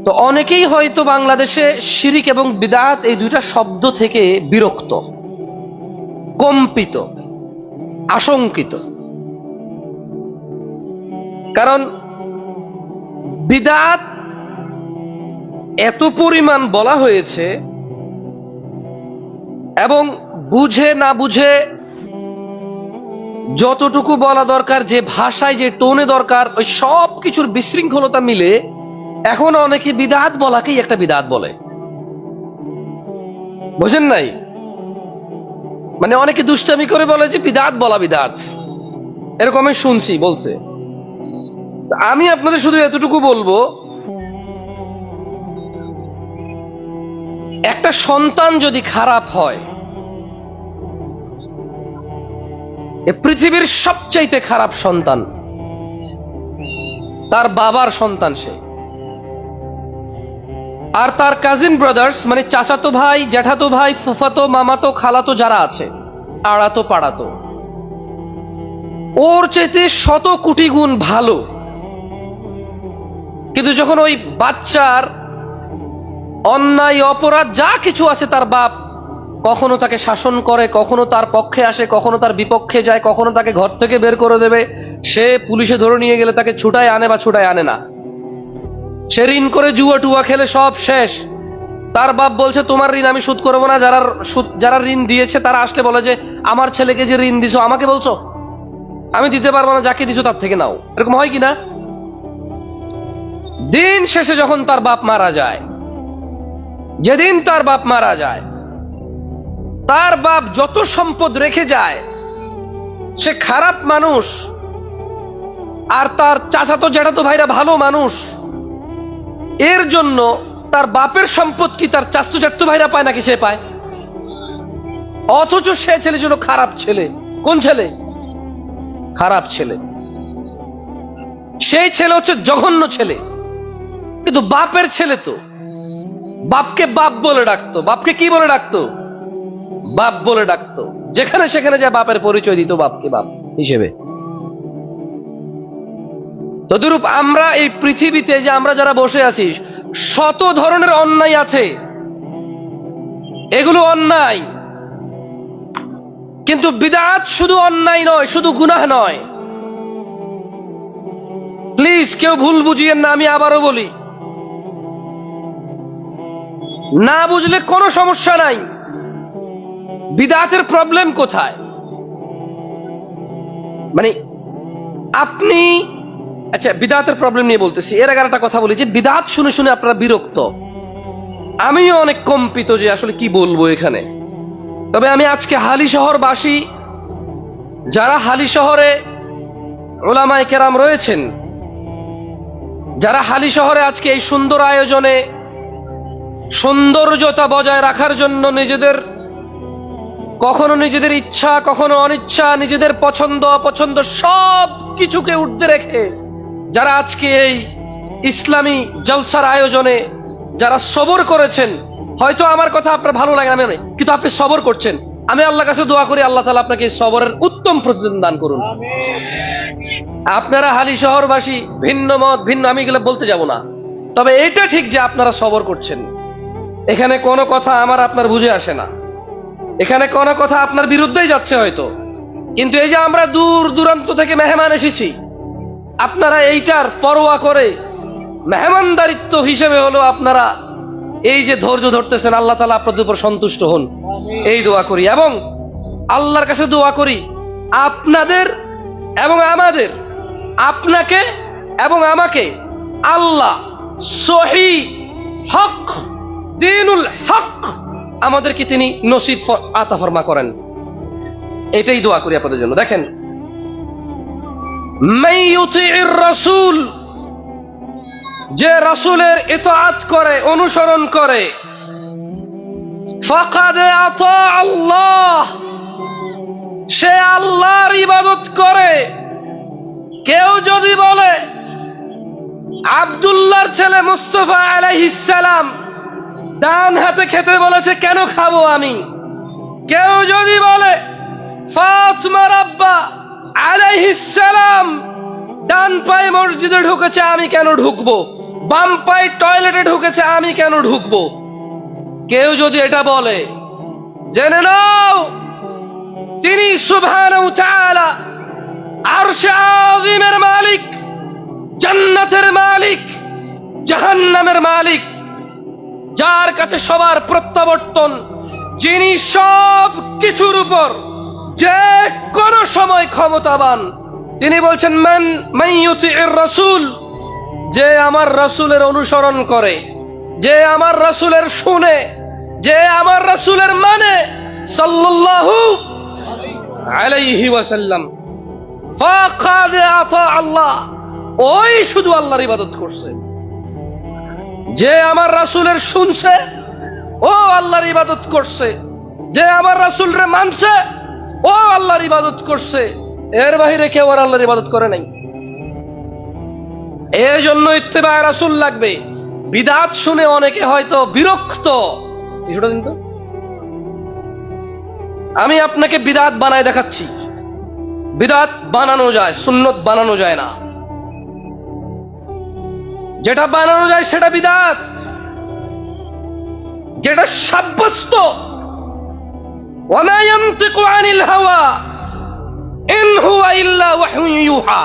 তো অনেকেই হয়তো বাংলাদেশে শিরিক এবং বিদআত এই দুইটা শব্দ থেকে বিরক্ত, কম্পিত, আশঙ্কিত। কারণ বিদআত এত পরিমাণ বলা হয়েছে এবং বুঝে না বুঝে যতটুকু বলা দরকার, যে ভাষায় যে টোনে দরকার, ওই সব কিছুর বিশৃঙ্খলতা মিলে এখন অনেকে বিদআত বলাকেই একটা বিদআত বলে। বুঝেন নাই? মানে অনেকে দুষ্টামি করে বলে যে বিদআত বলা বিদআত, এরকম আমি শুনছি বলছে। আমি আপনাদের শুধু এতটুকু বলবো, একটা সন্তান যদি খারাপ হয়, পৃথিবীর সবচাইতে খারাপ সন্তান তার বাবার সন্তান সে। আর তার কাজিন ব্রাদার্স মানে চাচাতো ভাই, জ্যাঠাতো ভাই, ফুফাতো, মামাতো, খালাতো যারা আছে, আড়াতো পাড়াতো, ওর চাইতে শত কোটি গুণ ভালো। কিন্তু যখন ওই বাচ্চার অন্যায় অপরাধ যা কিছু আছে, তার বাপ কখনো তাকে শাসন করে, কখনো তার পক্ষে আসে, কখনো তার বিপক্ষে যায়, কখনো তাকে ঘর থেকে বের করে দেবে, সে পুলিশে ধরে নিয়ে গেলে তাকে ছুটায় আনে বা ছুটায় আনে না, সে ঋণ করে জুয়া টুয়া খেলে সব শেষ। তার বাপ বলছে তোমার ঋণ আমি শোধ করবো না। যারা ঋণ দিয়েছে তারা আসলে বলে যে আমার ছেলেকে যে ঋণ দিছো আমাকে বলছো, আমি দিতে পারবো না, যাকে দিছো তার থেকে নাও। এরকম হয় কিনা? দিন শেষে যখন তার বাপ মারা যায়, যেদিন তার বাপ মারা যায়, তার বাপ যত সম্পদ রেখে যায়, সে খারাপ মানুষ আর তার চাচাতো জ্যাঠাতো ভাইরা ভালো মানুষ, এর জন্য তার বাপের সম্পদ কি তার চাচাতো জ্যাঠাতো ভাইরা পায় নাকি সে পায়? অথচ সে ছেলে ছিল খারাপ ছেলে। কোন ছেলে? খারাপ ছেলে। সেই ছেলে হচ্ছে জঘন্য ছেলে। কিন্তু বাপের ছেলে তো বাপকে বাপ বলে ডাকতো। বাপকে কি বলে ডাকতো? বাপ বলে ডাকতো। যেখানে সেখানে যা বাপের পরিচয় দিত বাপকে বাপ হিসেবে। তদুরূপ আমরা এই পৃথিবীতে যে আমরা যারা বসে আছি, শত ধরনের অন্যায় আছে, এগুলো অন্যায়। কিন্তু বিদআত শুধু অন্যায় নয়, শুধু গুনাহ নয়। প্লিজ কেউ ভুল বুঝিয়েন না, আমি আবারও বলি, না বুঝলে কোনো সমস্যা নাই। বিদআতের প্রবলেম কোথায়? মানে আপনি, আচ্ছা বিদআতের প্রবলেম নিয়ে বলতেছি। এর আগে একটা কথা বলি যে বিদআত শুনে শুনে আপনারা বিরক্ত, আমিও অনেক কম্পিত যে আসলে কি বলবো এখানে। তবে আমি আজকে হালিশহরবাসী, যারা হালিশহরে উলামায়ে কেরাম রয়েছেন, যারা হালিশহরে আজকে এই সুন্দর আয়োজনে সৌন্দর্যতা বজায় রাখার জন্য কখনো নিজেদের ইচ্ছা, কখনো অনিচ্ছা, নিজেদের পছন্দ অপছন্দ সব কিছুকে ঊর্ধ্বে রেখে যারা আজকে এই ইসলামী জলসার আয়োজনে যারা সবর করেছেন, হয়তো আমার কথা আপনার ভালো লাগে না, কিন্তু আপনি সবর করছেন। আমি আল্লাহর কাছে দোয়া করি আল্লাহ তাআলা আপনাকে সবরের উত্তম প্রতিদান দান করুন। আপনারা হালিশহরবাসী ভিন্ন মত ভিন্ন, আমি এগুলো বলতে যাব না, তবে এটা ঠিক যে আপনারা সবর করছেন। এখানে কোনো কথা আমার আপনার বুঝে আসে না, এখানে কোনো কথা আপনার বিরুদ্ধেই যাচ্ছে হয়তো, কিন্তু এই যে আমরা দূর দূরান্ত থেকে মেহমান এসেছি, আপনারা এইটার পরোয়া করে মেহমানদারিত্ব হিসেবে হলো আপনারা এই যে ধৈর্য ধরতেছেন, আল্লাহ তাআলা আপনাদের উপর সন্তুষ্ট হন এই দোয়া করি। এবং আল্লাহর কাছে দোয়া করি আপনাদের এবং আমাদের, আপনাকে এবং আমাকে আল্লাহ সহি হক, দ্বীনুল হক আমাদেরকে তিনি নসিব আতা ফরমা করেন, এটাই দোয়া করি আপনাদের জন্য। দেখেন, মান ইউতিইর রাসূল, যে রাসূলের ইতাআত করে, অনুসরণ করে, ফাকাদ আতা আল্লাহ, সে আল্লাহর ইবাদত করে। কেউ যদি বলে আব্দুল্লাহর ছেলে মুস্তাফা আলাইহিস সালাম ডান হাতে খেতে বলেছে, কেন খাবো আমি? কেউ যদি বলে ফাতিমার আব্বা আলাইহিস সালাম ডান পায়ে মসজিদে ঢুকেছে, আমি কেন ঢুকবো? বাম পায়ে টয়লেটে ঢুকেছে, আমি কেন ঢুকবো? কেউ যদি এটা বলে, জেনে নাও তিনি সুবহানাহু ওয়া তাআলা আরশে আযীমের মালিক, জান্নাতের মালিক, জাহান্নামের মালিক, যার কাছে সবার প্রত্যাবর্তন, যিনি সব কিছুর উপর যে কোন সময় ক্ষমতাবান। তিনি বলছেন মান ইউতিউর রাসূল, যে আমার রাসূলের অনুসরণ করে, যে আমার রাসূলের শুনে, যে আমার রাসূলের মানে সাল্লাল্লাহু আলাইহি ওয়াসাল্লাম, ফাকাদ আতা আল্লাহ, ওই শুধু আল্লাহর ইবাদত করছে। যে আমার রাসূলের শুনছে ও আল্লাহর ইবাদত করছে, যে আমার রাসূলরে মানছে ও আল্লাহর ইবাদত করছে, এর বাইরে কেউ আর আল্লাহর ইবাদত করে নাই। এই জন্য ইত্তেবা রাসূল লাগবে। বিদআত শুনে অনেকে হয়তো বিরক্ত, কিছুটা দিন তো, আমি আপনাকে বিদআত বানায় দেখাচ্ছি। বিদআত বানানো যায়, সুন্নত বানানো যায় না। যেটা বানানো যায় সেটা বিদআত, যেটা সাব্যস্ত। ওয়া মা ইয়ানতিকু আনিল হাওয়া ইন হুয়া ইল্লা ওয়াহয়ু ইউহা।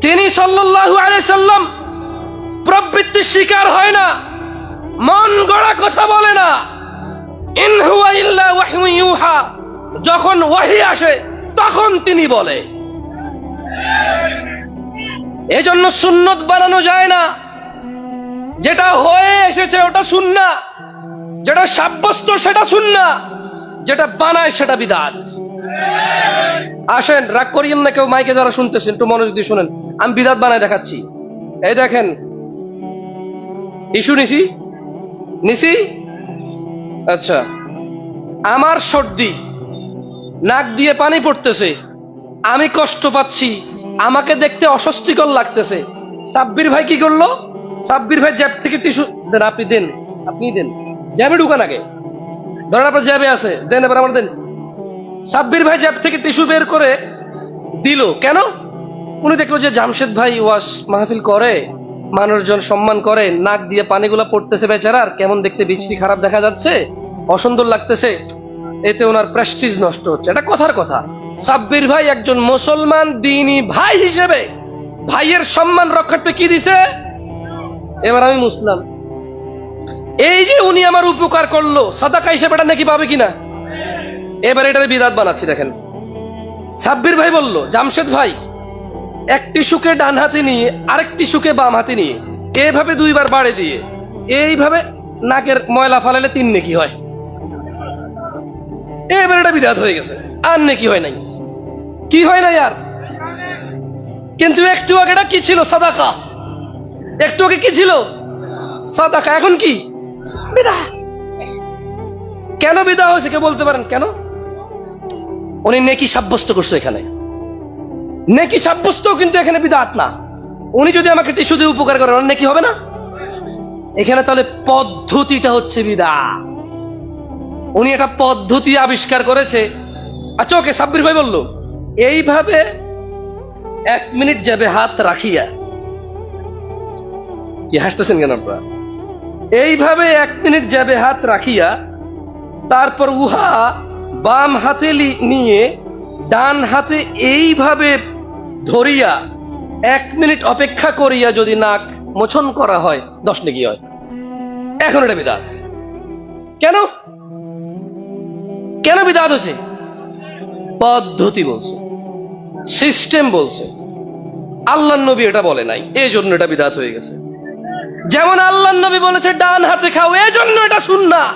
তিনি সাল্লাল্লাহু আলাইহি সাল্লাম প্রবৃত্তির শিকার হয় না, মন গড়া কথা বলে না। ইন হুয়া ইল্লা ওয়াহয়ু ইউহা, যখন ওহী আসে তখন তিনি বলে। এজন্য সুন্নত বানানো যায় না। যেটা হয়ে এসেছে ওটা সুন্নাহ, যেটা সাব্যস্ত সেটা সুন্নাহ, যেটা বানায় সেটা বিদআত। আসেন, রাগ করিয়েন না কেউ, মাইকে যারা শুনতেছেন একটু মনোযোগ দিয়ে শুনেন। আমি বিদআত বানায় দেখাচ্ছি। এই দেখেন, টিস্যু নিছি। আচ্ছা, আমার সর্দি, নাক দিয়ে পানি পড়তেছে, আমি কষ্ট পাচ্ছি, আমাকে দেখতে অস্বস্তিকর লাগতেছে। সাব্বির ভাই কি করলো? সাব্বির ভাই জ্যাব থেকে টিস্যু দেন, আপনি দেন, আপনি দেন, জ্যাবে ঢুকান আগে, ধরেন আপনার জ্যাবে আছে, দেন, এবার আমার দেন। সাব্বির ভাই জ্যাব থেকে টিস্যু বের করে দিল। কেন? উনি দেখলো যে জামশেদ ভাই ওয়াজ মাহফিল করে, মানুষজন সম্মান করে, নাক দিয়ে পানিগুলা পড়তেছে বেচারার, কেমন দেখতে বিশ্রী খারাপ দেখা যাচ্ছে, অসুন্দর লাগতেছে, এতে ওনার প্রেস্টিজ নষ্ট হচ্ছে। এটা কথার কথা। সাব্বির ভাই একজন মুসলমান দ্বীনী ভাই হিসেবে ভাইয়ের সম্মান রক্ষার্থে কি দিছে? এবার আমি মুসলাম, এই যে উনি আমার উপকার করলো, সাদাকা হিসেবে এটা নাকি পাবে কিনা? এবার এটার বিদআত বানাচ্ছি। দেখেন, সাব্বির ভাই বলল, জামশেদ ভাই একটি সুকে ডান হাতে নিয়ে আরেকটি সুকে বাম হাতে নিয়ে এইভাবে দুইবার বাড়ে দিয়ে এইভাবে নাকের ময়লা ফালালে 3 নেকি হয়। এবার এটা বিদআত হয়ে গেছে, আর নেকি হয় নাই। কি হয় নাই আর? কিন্তু একটু আগে এটা কি ছিল? সাদাকা। একটু আগে কি ছিল? সাদাকা। এখন কি? বিদআত। কেন বিদআত হয়েছে কেউ বলতে পারেন কেন? উনি নেকি সাব্যস্ত করছে এখানে। নেকি সাব্যস্ত, কিন্তু এখানে বিদআত না। উনি যদি আমাকে টিস্যু দিয়ে উপকার করেন, নেকি হবে না এখানে? তাহলে পদ্ধতিটা হচ্ছে বিদআত। উনি একটা পদ্ধতি আবিষ্কার করেছে। আচ্ছা, ওকে, সাব্বির ভাই বলল এইভাবে 1 মিনিট যাবে হাত রাখিয়া। কি হাসতেছেন কেন আপনারা? এইভাবে 1 মিনিট যাবে হাত রাখিয়া, তারপর উহা বাম হাতে নিয়ে ডান হাতে এইভাবে ধরিয়া 1 মিনিট অপেক্ষা করিয়া যদি নাক মোছন করা হয় 10 নেকি হয়। এখন এটা বিদআত। কেন? কেন বিদআত হয়েছে? পদ্ধতি বলছে, সিস্টেম বলছে। আল্লাহর নবী এটা বলে নাই, এই জন্য এটা বিদআত হয়ে গেছে। যেমন আল্লাহর নবী বলেছে ডান হাতে খাও, এই জন্য এটা সুন্নাহ।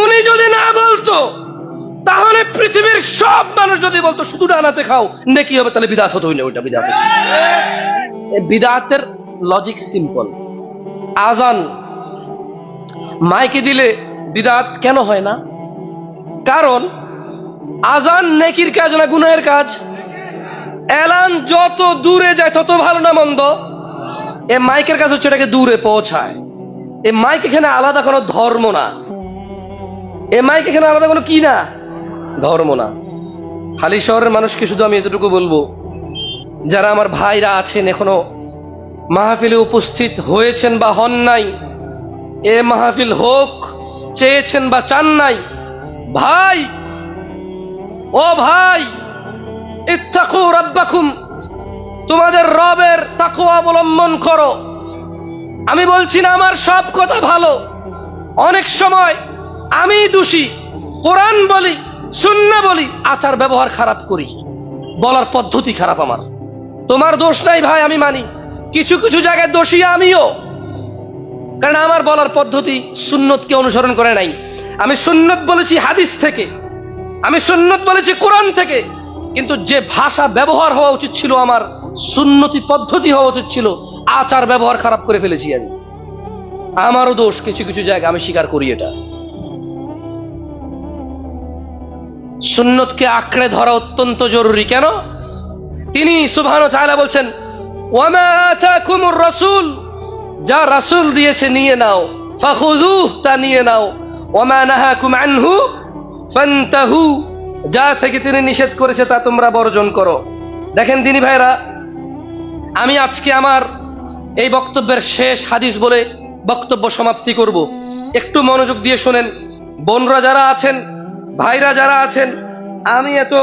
উনি যদি না বলতো, তাহলে পৃথিবীর সব মানুষ যদি বলতো শুধু ডান হাতে খাও নেকি হবে, তাহলে বিদআত হতো না। ওইটা বিদআত। এই বিদআতের লজিক সিম্পল। আজান মাইকে দিলে বিদআত কেন হয় না? কারণ আজান নেকির কাজ না গুনাহের কাজ? এলান যত দূরে যায় তত ভালো না মন্দ? এ মাইকের কাজ হচ্ছে এটাকে দূরে পৌঁছায়। এ মাইক এখানে আলাদা কোনো ধর্ম না। এ মাইক এখানে আলাদা কোনো কি না? ধর্ম না। হালি শহরের মানুষকে শুধু আমি এতটুকু বলবো, যারা আমার ভাইরা আছেন এখনো মাহফিলে উপস্থিত হয়েছেন বা হন নাই, এ মাহফিল হোক চেয়েছেন বা চান নাই, ভাই, ও ভাই, ইত্তাকু রাব্বাকুম, তোমাদের রবের তাকওয়া অবলম্বন করো। আমি বলছি না আমার সব কথা ভালো, অনেক সময় আমি দোষী, কোরআন বলি, সুন্নাহ বলি, আচার ব্যবহার খারাপ করি, বলার পদ্ধতি খারাপ আমার। তোমার দোষ নাই ভাই, আমি মানি কিছু কিছু জায়গায় দোষী আমিও, কারণ আমার বলার পদ্ধতি সুন্নতকে অনুসরণ করে নাই। আমি সুন্নত বলেছি হাদিস থেকে, আমি সুন্নত বলেছি কোরআন থেকে, কিন্তু যে ভাষা ব্যবহার হওয়া উচিত ছিল আমার সুন্নতি পদ্ধতি হওয়া উচিত ছিল, আচার ব্যবহার খারাপ করে ফেলেছি আমি। আমারও দোষ কিছু কিছু জায়গা, আমি স্বীকার করি এটা। সুন্নতকে আঁকড়ে ধরা অত্যন্ত জরুরি। কেন? তিনি সুবহানাহু ওয়া তাআলা বলছেন, ওয়ামা আতাকুমুর রাসূল, যা রাসূল দিয়েছে নিয়ে নাও, ফাখুযুহু, তা নিয়ে নাও, ওয়ামা নাহাকুম আনহু ফান্তাহু, যা থেকে তিনি নিষেধ করেছে তা তোমরা বর্জন করো। দেখেন দিনী ভাইরা, আমি আজকে আমার এই বক্তব্যের শেষ হাদিস বলে বক্তব্য সমাপ্তি করব। একটু মনোযোগ দিয়ে শোনেন। বোনরা যারা আছেন, ভাইরা যারা আছেন, আমি এত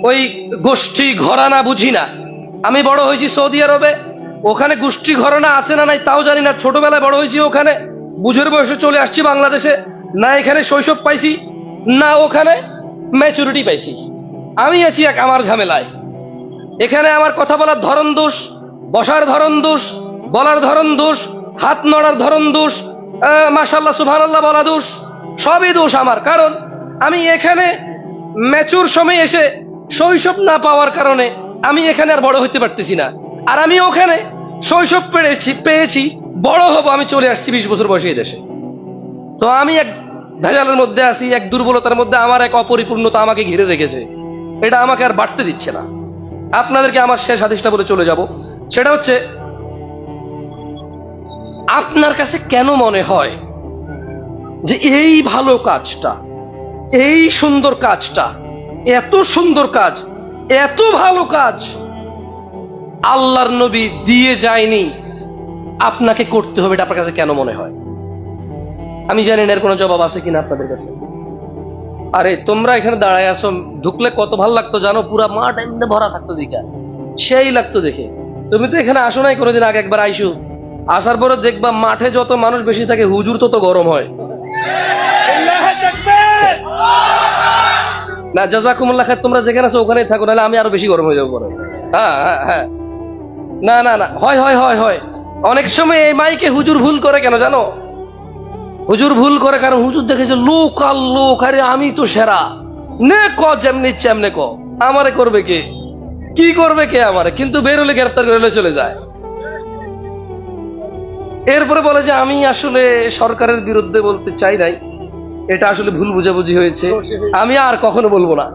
ওই গোষ্ঠী ঘরানা বুঝি না। আমি বড় হয়েছি সৌদি আরবে, ওখানে গোষ্ঠী ঘরানা আছে না নাই তাও জানি না। ছোটবেলায় বড় হয়েছি ওখানে, বুঝের বয়সে চলে আসছি বাংলাদেশে, না এখানে শৈশব পাইছি, না ওখানে ম্যাচুরিটি পাইছি। আমি আছি এক আমার ঝামেলায়। এখানে আমার কথা বলার ধরন দোষ, বসার ধরন দোষ, বলার ধরন দোষ, হাত নড়ার ধরন দোষ, মাশাআল্লাহ সুবহানাল্লাহ বলা দোষ, সবই দোষ আমার। কারণ আমি এখানে ম্যাচুর সময় এসে শৈশব না পাওয়ার কারণে আমি এখানে আর বড় হইতে পারতেছি না। আর আমি ওখানে শৈশব পেয়েছি, বড় হব, আমি চলে আসছি 20 বছর বয়সে এই দেশে। তো আমি এক ভেজালের মধ্যে আছি, এক দুর্বলতার মধ্যে, আমার এক অপরিপূর্ণতা আমাকে ঘিরে রেখেছে। এটা আমাকে আর বাড়তে দিচ্ছে না। আপনাদেরকে আমার শেষ হাদিসটা বলে চলে যাব। সেটা হচ্ছে, আপনার কাছে কেন মনে হয় যে এই ভালো কাজটা, এই সুন্দর কাজটা, এত সুন্দর কাজ, এত ভালো কাজ আল্লাহর নবী দিয়ে যায়নি, আপনাকে করতে হবে? এটা আপনার কাছে কেন মনে হয়? আমি জানি না এর কোনো জবাব আছে কিনা আপনাদের কাছে। আরে তোমরা এখানে দাঁড়ায় আসো, ঢুকলে কত ভালো লাগতো জানো, পুরা মাঠ এমনি ভরা থাকতো, দেখা সেই লাগতো দেখে। তুমি তো এখানে আসো নাই কোনোদিন, আগে একবার আইসো, আসার পরে দেখবা মাঠে যত মানুষ বেশি থাকে হুজুর তত গরম হয়। না জাযাকুমুল্লাহ খাইর, তোমরা যেখানে আছো ওখানেই থাকো, নাহলে আমি আরো বেশি গরম হয়ে যাবো পরে। হ্যাঁ হ্যাঁ হ্যাঁ, না না না, হয় হয় হয় হয়। অনেক সময় এই মাইকে হুজুর ভুল করে কেন জানো? হুজুর ভুল করে কারণ হুজুর দেখেছে লোক আর লোক, আরে আমি তো সেরা, নে ক যেমনি ইচ্ছে এমনি ক, আমারে করবে কে, কি করবে কে আমারে, কিন্তু বেরোলে গ্রেফতার করে চলে যায়। এরপরে বলে যে আমি আসলে সরকারের বিরুদ্ধে বলতে চাই নাই, এটা আসলে ভুল বুঝাবুঝি হয়েছে, আমি আর কখনো বলবো না।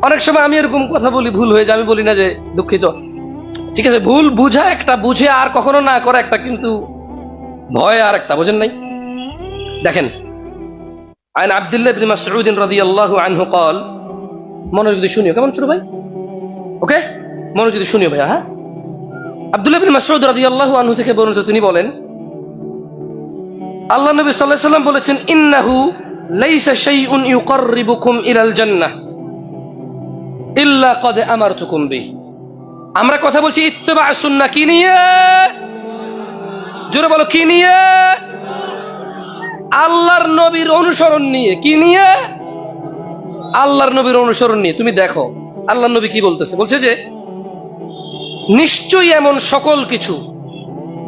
অনেক সময় আমি এরকম কথা বলি, ভুল হয়ে যায়, আমি বলি না যে দুঃখিত, ঠিক আছে, ভুল বুঝা একটা, বুঝে আর কখনো না করা একটা, কিন্তু ভয় আর একটা, বুঝেন নাই? দেখেন, আন আব্দুল্লাহ ইবনে মাসউদ রাদিয়াল্লাহু আনহু قال, মনোযোগ দিয়ে শুনিও, কেমন ছোট ভাই? ওকে, মনোযোগ দিয়ে শুনিও ভাইয়া। হ্যাঁ, আব্দুল্লাহ ইবনে মাসউদ রাদিয়াল্লাহু আনহু থেকে বর্ণিত, তিনি বলেন, আল্লাহ নবী সাল্লাল্লাহু আলাইহি ওয়াসাল্লাম বলেছেন, ইন্নাহু লাইসা শাইউন ইউকাররিবুকুম ইলাল জান্নাহ ইল্লা ক্বাদ আমারতুকুম বিহি। আমরা কথা বলছি ইত্তিবা সুন্নাহ কি নিয়ে? জোরে বলো, কি নিয়ে? আল্লাহর নবীর অনুসরণ নিয়ে। কি নিয়ে? আল্লাহর নবীর অনুসরণ নিয়ে। তুমি দেখো আল্লাহর নবী কি বলতেছে, বলছে যে নিশ্চয়ই এমন সকল কিছু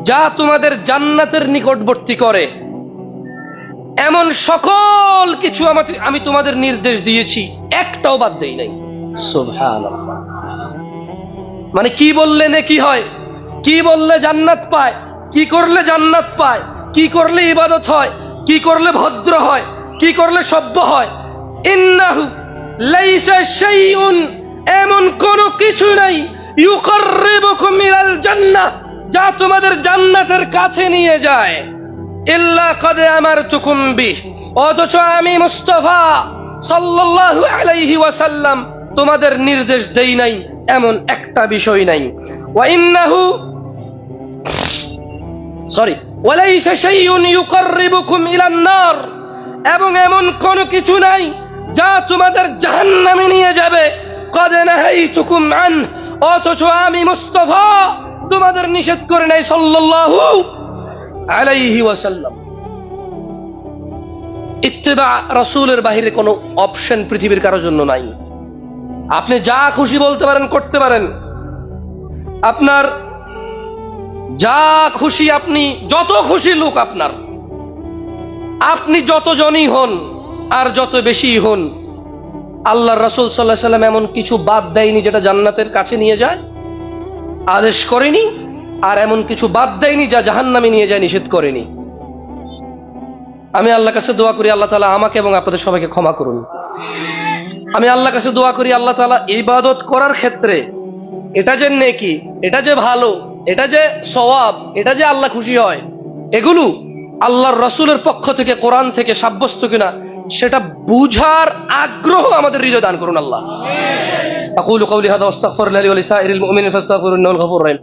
যা তোমাদের জান্নাতের নিকটবর্তী করে, এমন সকল কিছু আমি তোমাদের নির্দেশ দিয়েছি, একটাও বাদ দেই নাই। সুবহানাল্লাহ। মানে কি বললে নেকি হয়, কি বললে জান্নাত পায়, কি করলে জান্নাত পায়, কি করলে ইবাদত হয়, কি করলে ভদ্র হয়, কি করলে সভ্য হয়। ইন্নাহু লাইসা শাইউন, এমন কোনো কিছু নাই, ইউকাররিবুকুম ইলাল জান্নাহ, যা তোমাদের জান্নাতের কাছে নিয়ে যায়, ইল্লা ক্বাদ আমারতুকুম বিহি, অথচ আমি মুস্তাফা সাল্লাল্লাহু আলাইহি ওয়াসাল্লাম তোমাদের নির্দেশ দেই নাই এমন একটা বিষয় নাই। ওয়ালাইসা শাইউন ইউকাররিবুকুম ইলান নার, এবং এমন কোন কিছু নাই যা তোমাদের জাহান্নামে নিয়ে যাবে। ক্বাদ নাহাইতুকুম আন, অথচ আমি মুস্তাফা তোমাদের নিষেধ করে নাই সাল্লাল্লাহু আলাইহি ওয়াসাল্লাম। ইত্তিবা রাসূলের বাইরে কোনো অপশন পৃথিবীর কারোর জন্য নাই। আপনি যা খুশি বলতে পারেন, করতে পারেন, আপনার যা খুশি, আপনি যত খুশি লোক আপনার, আপনি যতজনই হন আর যত বেশি হন, আল্লাহর রাসূল সাল্লাল্লাহু আলাইহি ওয়াসাল্লাম এমন কিছু বাদ দেয়নি যেটা জান্নাতের কাছে নিয়ে যায়, আদেশ করেনি, আর এমন কিছু বাদ দেয়নি যা জাহান্নামে নিয়ে যায়, নিষেধ করেনি। আমি আল্লাহর কাছে দোয়া করি আল্লাহ তাআলা আমাকে এবং আপনাদের সবাইকে ক্ষমা করুন। আমি আল্লাহর কাছে দোয়া করি আল্লাহ তাআলা ইবাদত করার ক্ষেত্রে এটা যে নেকি, এটা যে ভালো, এটা যে সওয়াব, এটা যে আল্লাহ খুশি হয়, এগুলো আল্লাহর রাসূলের পক্ষ থেকে, কোরআন থেকে সাব্যস্ত কিনা সেটা বুঝার আগ্রহ আমাদের হৃদয় দান করুন আল্লাহ। আকুলু কাওলি হাযা ওয়াস্তাগফিরুল্লাহ লি ওয়া লিসাইরিল মুমিনিন ফাস্তাগফিরুহু ইন্নাহু আল গফুরুর রহিম।